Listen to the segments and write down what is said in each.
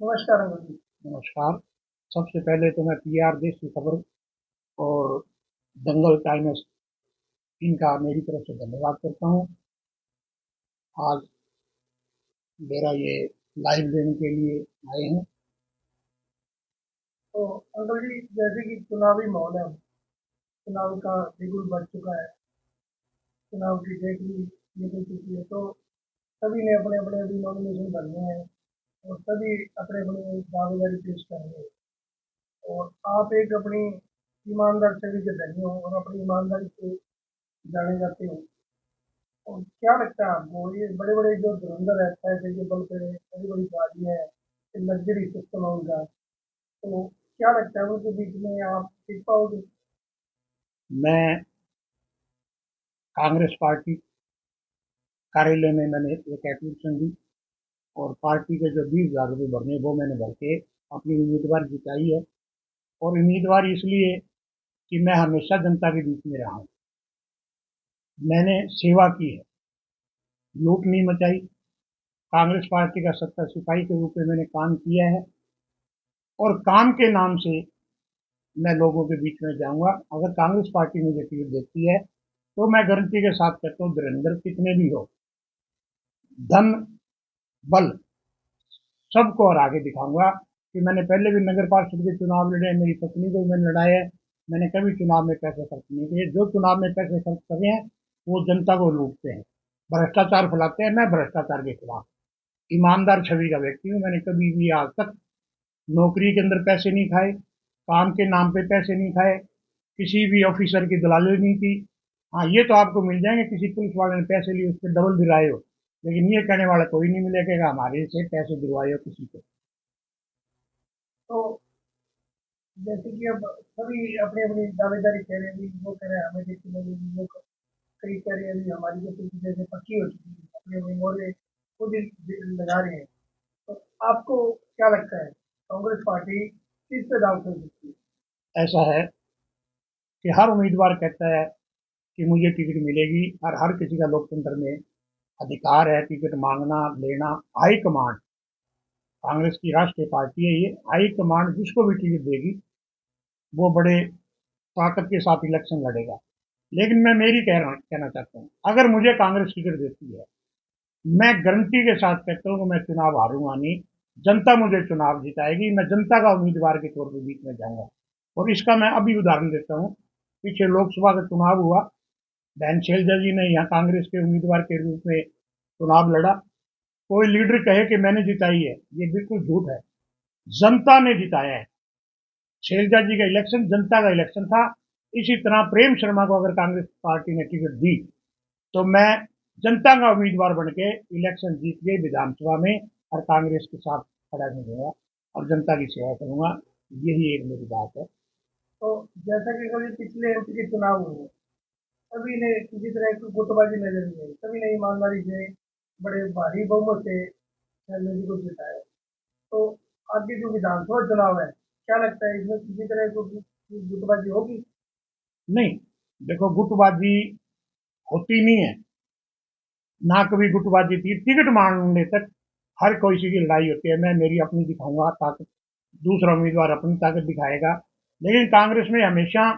नमस्कार अंकल जी। नमस्कार। सबसे पहले तो मैं पीआर देश की खबर और दंगल टाइम्स इनका मेरी तरफ से धन्यवाद करता हूँ। आज मेरा ये लाइव देने के लिए आए हैं। तो अंकल जी, जैसे कि चुनावी माहौल है, चुनाव का बिगुल बढ़ चुका है। चुनाव की डेट भी निकल चुकी है, तो सभी ने अपने अपने अभी नॉमिनेशन भरने हैं और सभी अपने अपने दावेदारी पेश कर रहे हैं। और आप एक अपनी ईमानदार छवि के धनी हो और अपनी ईमानदारी से जाने जाते हो। और क्या लगता है आपको, ये बड़े बड़े जो धुरंधर है, पैसे के बल पे बड़ी बड़ी गाड़ियाँ हैं, लग्जरी सिस्टम है उनका, तो क्या लगता है उनके बीच में आप टिक पाओगे? मैं कांग्रेस पार्टी कार्यालय में मैंने एक एप्लीकेशन दी और पार्टी के जो 20,000 रुपये भरने वो मैंने भर के अपनी उम्मीदवार जिताई है। और उम्मीदवार इसलिए कि मैं हमेशा जनता के बीच में रहा हूँ। मैंने सेवा की है, लूट नहीं मचाई। कांग्रेस पार्टी का सत्ता सिपाही के रूप में मैंने काम किया है और काम के नाम से मैं लोगों के बीच में जाऊंगा। अगर कांग्रेस पार्टी मुझे टिकट देती है तो मैं गारंटी के साथ कहता हूँ, धुरंधर कितने भी हो, धन बल सबको और आगे दिखाऊंगा। कि मैंने पहले भी नगर पार्षद के चुनाव लड़े, मेरी पत्नी को भी मैंने लड़ाया है। मैंने कभी चुनाव में पैसे खर्च नहीं किए। जो चुनाव में पैसे खर्च कर रहे हैं वो जनता को लूटते हैं, भ्रष्टाचार फैलाते हैं। मैं भ्रष्टाचार के खिलाफ ईमानदार छवि का व्यक्ति हूँ। मैंने कभी भी आज तक नौकरी के अंदर पैसे नहीं खाए, काम के नाम पे पैसे नहीं खाए, किसी भी ऑफिसर की दलाली नहीं की। हाँ, ये तो आपको मिल जाएंगे, किसी पुलिस वाले ने पैसे लिए उसके डबल दिलाए हो, लेकिन ये कहने वाला कोई नहीं मिलेगा हमारे से पैसे दिलवाए हो किसी को। तो जैसे कि अब सभी अपनी अपनी दावेदारी कह रहे हैं, वो कह रहे हैं हमें टिकट मिलेगी, वो कई कह रहे हैं अभी हमारी जो टिकट जैसे पक्की हो चुकी है, अपने अपने मोहरे खुद ही लगा रहे हैं। तो आपको क्या लगता है, कांग्रेस पार्टी किस पे दाव कर सकती है? ऐसा है कि हर उम्मीदवार कहता है कि मुझे टिकट मिलेगी, और हर किसी का लोकतंत्र में अधिकार है टिकट मांगना लेना। हाई कमांड, कांग्रेस की राष्ट्रीय पार्टी है ये, हाई कमांड जिसको भी टिकट देगी वो बड़े ताकत के साथ इलेक्शन लड़ेगा। लेकिन मैं मेरी कहना चाहता हूँ, अगर मुझे कांग्रेस टिकट देती है, मैं गारंटी के साथ कहता हूँ कि मैं चुनाव हारूंगा नहीं। जनता मुझे चुनाव जिताएगी, मैं जनता का उम्मीदवार के तौर पर बीच में जाऊंगा। और इसका मैं अभी उदाहरण देता हूँ। पीछे लोकसभा का चुनाव हुआ, बहन शैलजा जी ने यहाँ कांग्रेस के उम्मीदवार के रूप में चुनाव लड़ा। कोई लीडर कहे कि मैंने जिताई है, ये बिल्कुल झूठ है। जनता ने जिताया है। शैलजा जी का इलेक्शन जनता का इलेक्शन था। इसी तरह प्रेम शर्मा को अगर कांग्रेस पार्टी ने टिकट दी तो मैं जनता का उम्मीदवार बन के इलेक्शन जीत के विधानसभा में और कांग्रेस के साथ खड़ा नहीं दूंगा और जनता की सेवा करूंगा। यही एक मेरी बात है। तो जैसा कि कभी पिछले एमपी के चुनाव हुए, सभी ने किसी तरह की गुटबाजी नजर नहीं आई, सभी ने ईमानदारी से बड़े भारी बहुमत से शैलजा जी को जिताया। तो आगे जो विधानसभा चुनाव है, क्या लगता है इसमें किसी तरह की गुटबाजी होगी? नहीं, देखो, गुटबाजी होती नहीं है, ना कभी गुटबाजी थी। टिकट मांगने तक हर कोई सी की लड़ाई होती है। मैं मेरी अपनी दिखाऊंगा ताकत, दूसरा उम्मीदवार अपनी ताकत दिखाएगा। लेकिन कांग्रेस में हमेशा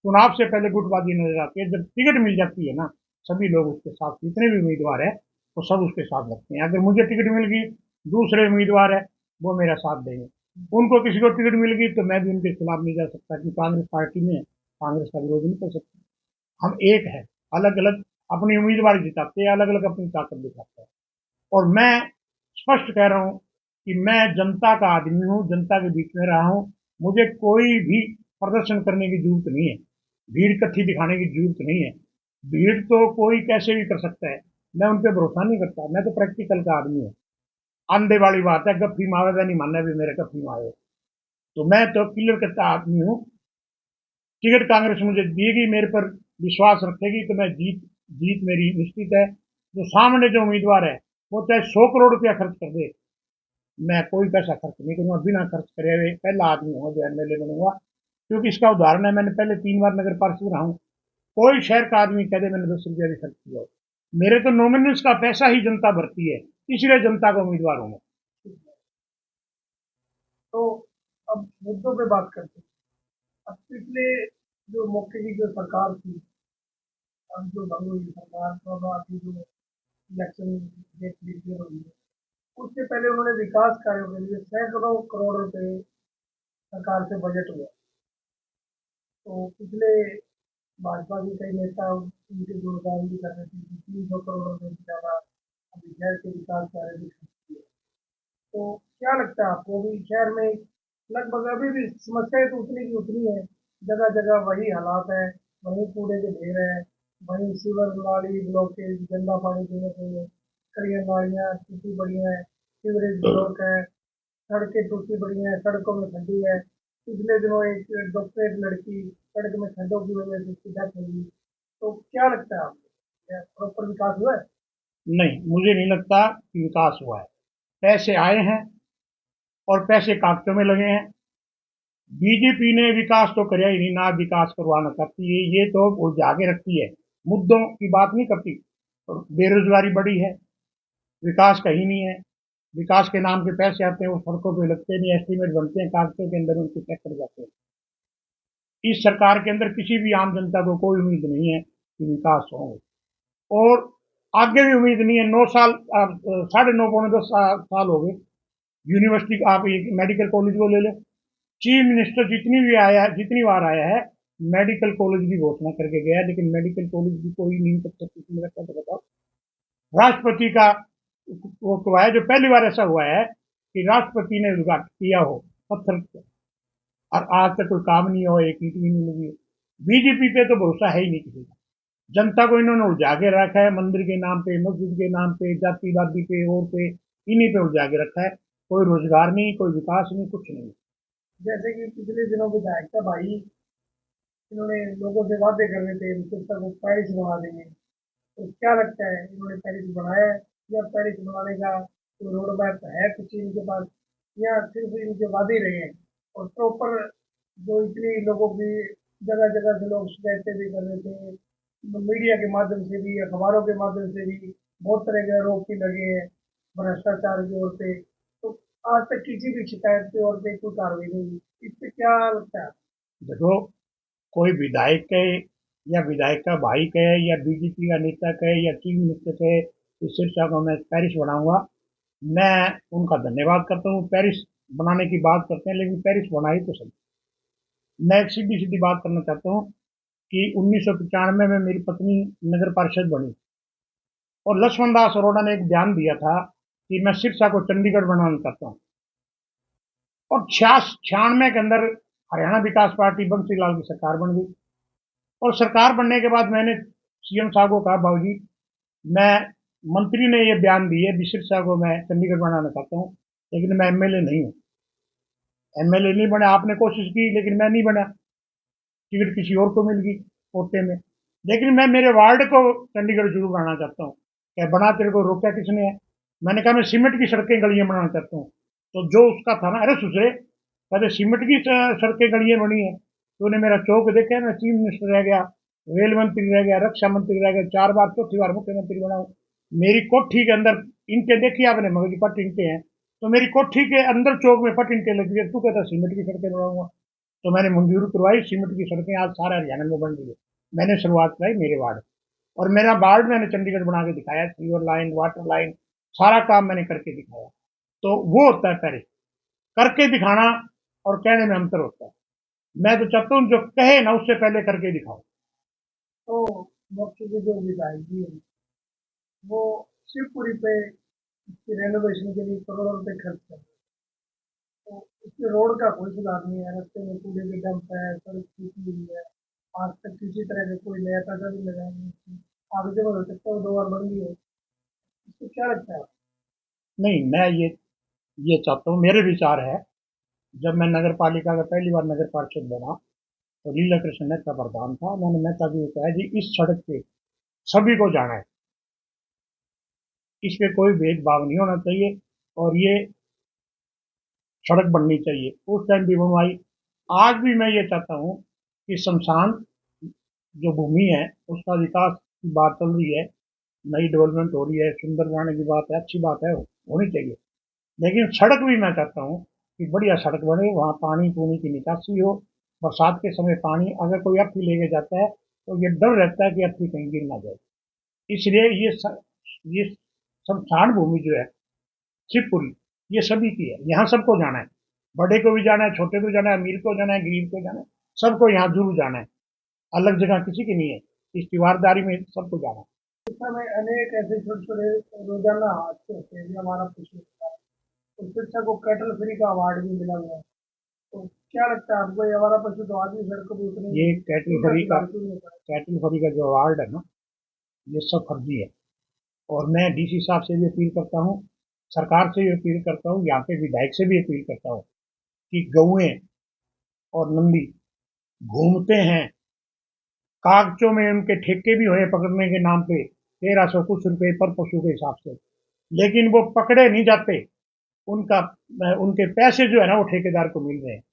चुनाव से पहले गुटबाजी नजर आती है। जब टिकट मिल जाती है ना, सभी लोग उसके साथ, जितने भी उम्मीदवार है वो सब उसके साथ लगते हैं। अगर मुझे टिकट मिल गई, दूसरे उम्मीदवार है वो मेरा साथ देंगे। उनको किसी को टिकट मिल गई तो मैं भी उनके खिलाफ नहीं जा सकता, कि कांग्रेस पार्टी में कांग्रेस का विरोध नहीं कर सकता। हम एक है, अलग अलग अपनी उम्मीदवार जिताते हैं, अलग अलग अपनी ताकत दिखाते हैं। और मैं स्पष्ट कह रहा हूं कि मैं जनता का आदमी हूं, जनता के बीच में रहा हूं। मुझे कोई भी प्रदर्शन करने की जरूरत नहीं है, भीड़ इकट्ठी दिखाने की जरूरत नहीं है। भीड़ तो कोई कैसे भी कर सकता है, मैं उन पर भरोसा नहीं करता। मैं तो प्रैक्टिकल का आदमी हूँ। अंधे वाली बात है, गप्फी मावेगा नहीं मानना भी मेरे गप्फी मारे। तो मैं तो क्लियर करता आदमी हूँ। टिकट कांग्रेस मुझे देगी, मेरे पर विश्वास रखेगी तो मैं जीत जीत मेरी निश्चित है। जो सामने जो उम्मीदवार है वो चाहे 100 करोड़ रुपया खर्च कर दे, मैं कोई पैसा खर्च नहीं करूंगा। बिना खर्च करे हुए पहला आदमी हूँ जो एमएलए बनूंगा। क्योंकि इसका उदाहरण है, मैंने पहले 3 बार नगर पार्षद रहा हूँ। कोई शहर का आदमी कह दे मैंने 10 रुपया भी खर्च किया हो, मेरे तो नॉमिनल्स का पैसा ही जनता भरती है, इसलिए जनता का उम्मीदवार हूँ मैं। मुद्दों पे बात करते हैं। अब पिछले जो मौके की जो सरकार थी, अब जो भंग हुई सरकार, तो अब अभी जो इलेक्शन डेट डिक्लेयर हुई है, उससे पहले उन्होंने विकास कार्यों के लिए सैकड़ों करोड़ रुपए सरकार से बजट हुआ। तो पिछले भाजपा के कई नेता उनके गुणगान भी कर रहे थे कि 300 करोड़ रुपए से ज़्यादा अभी शहर के विकास कार्य भी खर्च किए। तो क्या लगता है आपको, भी शहर में लगभग अभी भी समस्याएं तो उतनी की उतनी है, जगह जगह वही हालात है, वही कूड़े के ढेर है, वही सीवर नाली ब्लॉकेज, गंदा पानी पीने के लिए कई नालियाँ टूटी पड़ी हैं, सीवरेज ब्लॉक है, सड़कें टूटी पड़ी हैं, सड़कों में खड्डी है। पिछले दिनों एक डॉक्टरेट लड़की सड़क में खड्डों की वजह से उसकी डेथ हो गई। तो क्या लगता है आपको, क्या प्रॉपर विकास हुआ है? नहीं, मुझे नहीं लगता कि विकास हुआ है। पैसे आए हैं और पैसे कागजों में लगे हैं। बीजेपी ने विकास तो कराया ही नहीं, ना विकास करवाना चाहती है। ये तो उलझा के रखती है, मुद्दों की बात नहीं करती। और बेरोजगारी बढ़ी है, विकास कहीं नहीं है। विकास के नाम के पैसे आते हैं, वो सड़कों पे लगते नहीं, एस्टीमेट बनते हैं कागजों के अंदर, उनके चेक कर जाते हैं। इस सरकार के अंदर किसी भी आम जनता को कोई उम्मीद नहीं है कि विकास हो, और आगे भी उम्मीद नहीं है। 9 साल, 9.5 पौने 10 साल हो गए यूनिवर्सिटी। आप एक मेडिकल कॉलेज को ले लो, चीफ मिनिस्टर जितनी भी आया है, जितनी बार आया है, मेडिकल कॉलेज की घोषणा करके गया, लेकिन मेडिकल कॉलेज की कोई नींव तक तक किसी ने रखा तो बताओ। राष्ट्रपति का वो हुआ है, जो पहली बार ऐसा हुआ है कि राष्ट्रपति ने उद्घाटन किया हो पत्थर से, और आज तक कोई काम नहीं हो, एक ईंट भी नहीं लगी। बीजेपी पे तो भरोसा है ही नहीं किसी का। जनता को इन्होंने उलझा के रखा है, मंदिर के नाम पे, मस्जिद के नाम पे, जातिवादी पे और पे, इन्हीं पे उलझा के रखा है। कोई रोजगार नहीं, कोई विकास नहीं, कुछ नहीं। जैसे कि पिछले दिनों विधायक था भाई, इन्होंने लोगों से वादे कर रहे थे मिनिस्टर को पेरिस बना देंगे। तो क्या लगता है, इन्होंने पेरिस बनाया है, या पेरिस बनाने का कोई रोड मैप है कुछ इनके पास, या सिर्फ इनके वादे रहे हैं? और प्रॉपर जो इतनी लोगों की जगह जगह से लोग शिकायतें भी कर रहे थे, मीडिया के माध्यम से भी, अखबारों के माध्यम से भी बहुत तरह के आरोप भी लगे हैं भ्रष्टाचार की ओर से। तो आज तक किसी भी शिकायत की ओर पे कोई कार्रवाई नहीं हुई। इससे क्या लगता है? देखो, कोई विधायक कहे या विधायक का भाई कहे या बीजेपी का नेता कहे या चीफ मिनिस्टर कहे कि सिरसा को मैं पेरिस बनाऊंगा, मैं उनका धन्यवाद करता हूँ। पेरिस बनाने की बात करते हैं, लेकिन पेरिस बनाई तो सही। मैं एक सीधी सीधी बात करना चाहता हूँ कि 1995 में मेरी पत्नी नगर पार्षद बनी, और लक्ष्मण दास अरोड़ा ने एक बयान दिया था कि मैं सिरसा को चंडीगढ़ बनाना चाहता हूँ। और 96 के अंदर हरियाणा विकास पार्टी बंसी लाल की सरकार बन गई। और सरकार बनने के बाद मैंने सीएम साहब को कहा, बाबूजी, मैं, मंत्री ने ये बयान दिए कि सिरसा को मैं चंडीगढ़ बनाना चाहता हूँ, लेकिन मैं एमएलए नहीं हूँ। एमएलए नहीं बना, आपने कोशिश की लेकिन मैं नहीं बना, टिकट किसी और को मिल गई कोटे में। लेकिन मैं मेरे वार्ड को चंडीगढ़ जरूर बनाना चाहता हूँ। क्या बना, तेरे को रोका किसने है? मैंने कहा मैं सीमेंट की सड़कें गलियां बनाना चाहता हूँ। तो जो उसका था ना, अरे सुसरे, कहते सीमेंट की सड़कें गलियां बनी है, तो उन्हें मेरा चौक देखे ना, चीफ मिनिस्टर रह गया, रेल मंत्री रह गया, रक्षा मंत्री रह गया, 4 बार, चौथी बार मुख्यमंत्री बना हूं। मेरी कोठी के अंदर ईंटें देखी आपने, मगर पट ईंटें हैं, तो मेरी कोठी के अंदर चौक में पट ईंटें लगी है, तू कहता सीमेंट की सड़कें बनाऊंगा। तो मैंने मंजूरी करवाई, सीमेंट की सड़कें आज सारे हरियाणा में बन रही है। मैंने शुरुआत कराई मेरे वार्ड, और मेरा वार्ड मैंने चंडीगढ़ बना के दिखाया, सीवर लाइन, वाटर लाइन, सारा काम मैंने करके दिखाया। तो वो होता है पहले करके दिखाना, और कहने में अंतर होता है। मैं तो चाहता हूँ जो कहे ना, उससे पहले करके दिखाओ। तो मुख्य की जो विधायक जी है, वो शिवपुरी पे इसकी रेनोवेशन के लिए करोड़ों रुपए खर्च कर रहे हैं। तो इसके रोड का कोई सुधार नहीं है, रास्ते में कूड़े के डंप है, सड़क टूटी हुई है, आज तक किसी तरह का कोई नया पैसा भी लगाया नहीं इसमें। आगे जब हो सकता है 2 बार बन गई है। इसको क्या लगता है? नहीं, मैं ये चाहता हूँ, मेरे विचार है, जब मैं नगर पालिका का पहली बार नगर पार्षद बना, तो लीला कृष्ण नेता प्रधान था। मैंने नेता जी को कहा जी, इस सड़क पे सभी को जाना है, इस पे कोई भेदभाव नहीं होना चाहिए, और ये सड़क बननी चाहिए। उस टाइम भी बनवाई। आज भी मैं ये चाहता हूँ कि शमशान जो भूमि है, उसका विकास की बात चल रही है, नई डेवलपमेंट हो रही है, सुंदर बनाने की बात है, अच्छी बात है, होनी चाहिए। लेकिन सड़क भी मैं चाहता हूँ कि बढ़िया सड़क बने, वहाँ पानी पूनी की निकासी हो, बरसात के समय पानी अगर कोई अर्थी लेके जाता है तो ये डर रहता है कि अर्थी कहीं गिर ना जाए। इसलिए ये शमशान भूमि जो है शिवपुरी, ये सभी की है, यहाँ सबको जाना है, बड़े को भी जाना है, छोटे को जाना है, अमीर को जाना है, गरीब को जाना है, सबको यहाँ जरूर जाना है, अलग जगह किसी की नहीं है, इस दीवारदारी में सबको जाना है। इस समय अनेक ऐसे छोटे छोटे रोजाना हादसे होते हैं, जो हमारा पशु होता है। उस शिक्षा को कैटल फ्री का अवार्ड भी मिला हुआ है। तो क्या लगता है आपको, ये हमारा पशु तो आज भी सड़कों पर उतने ये कैटल फ्री का जो अवार्ड है ना, ये सब फर्जी है। और मैं डीसी साहब से भी अपील करता हूँ, सरकार से भी अपील करता हूँ, यहाँ के विधायक से भी अपील करता हूँ कि गौएं और नंदी घूमते हैं, कागजों में उनके ठेके भी हुए पकड़ने के नाम पे 1300 कुछ रुपए पर पशु के हिसाब से, लेकिन वो पकड़े नहीं जाते, उनका उनके पैसे जो है ना वो ठेकेदार को मिल रहे हैं।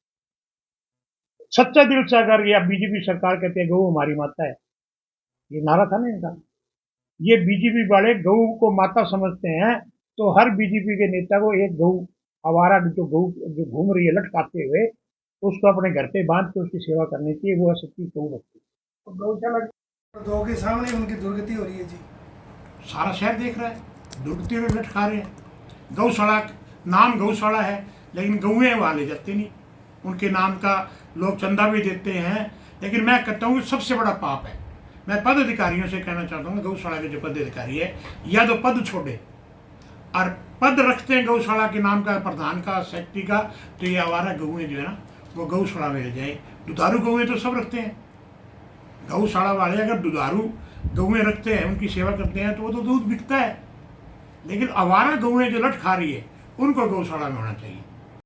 सच्चा दिल से अगर ये बीजेपी सरकार कहती है गऊ हमारी माता है, ये नारा था ना इनका, ये बीजेपी वाले गऊ को माता समझते हैं, तो हर बीजेपी के नेता को एक गऊ आवारा जो घूम रही है लटकाते हुए, उसको अपने घर पे बांध के उसकी सेवा करनी चाहिए, वो है सच्ची गऊ भक्ति। तो गौशाला दो के सामने उनकी दुर्गति हो रही है जी। सारा शहर देख रहा है, दुर्गति में लटका रहे हैं। गौशाला नाम गौशाला है, लेकिन गौएं वहाँ ले जाते नहीं, उनके नाम का लोग चंदा भी देते हैं। लेकिन मैं कहता हूँ सबसे बड़ा पाप है। मैं पद अधिकारियों से कहना चाहता हूँ, गौशाला के जो पद अधिकारी है या तो पद छोड़े और पद रखते हैं गौशाला के नाम का, प्रधान का, सेक्रेटरी का, तो ये आवारा गौएं जो है ना वो गौशाला में ले जाए। दुधारू गौएं तो सब रखते हैं, गौशाला वाले अगर दुधारू गौएं रखते हैं, उनकी सेवा करते हैं, तो वो तो दूध बिकता है। लेकिन आवारा गौएं जो लट खा रही है, उनको गौशाला में होना चाहिए।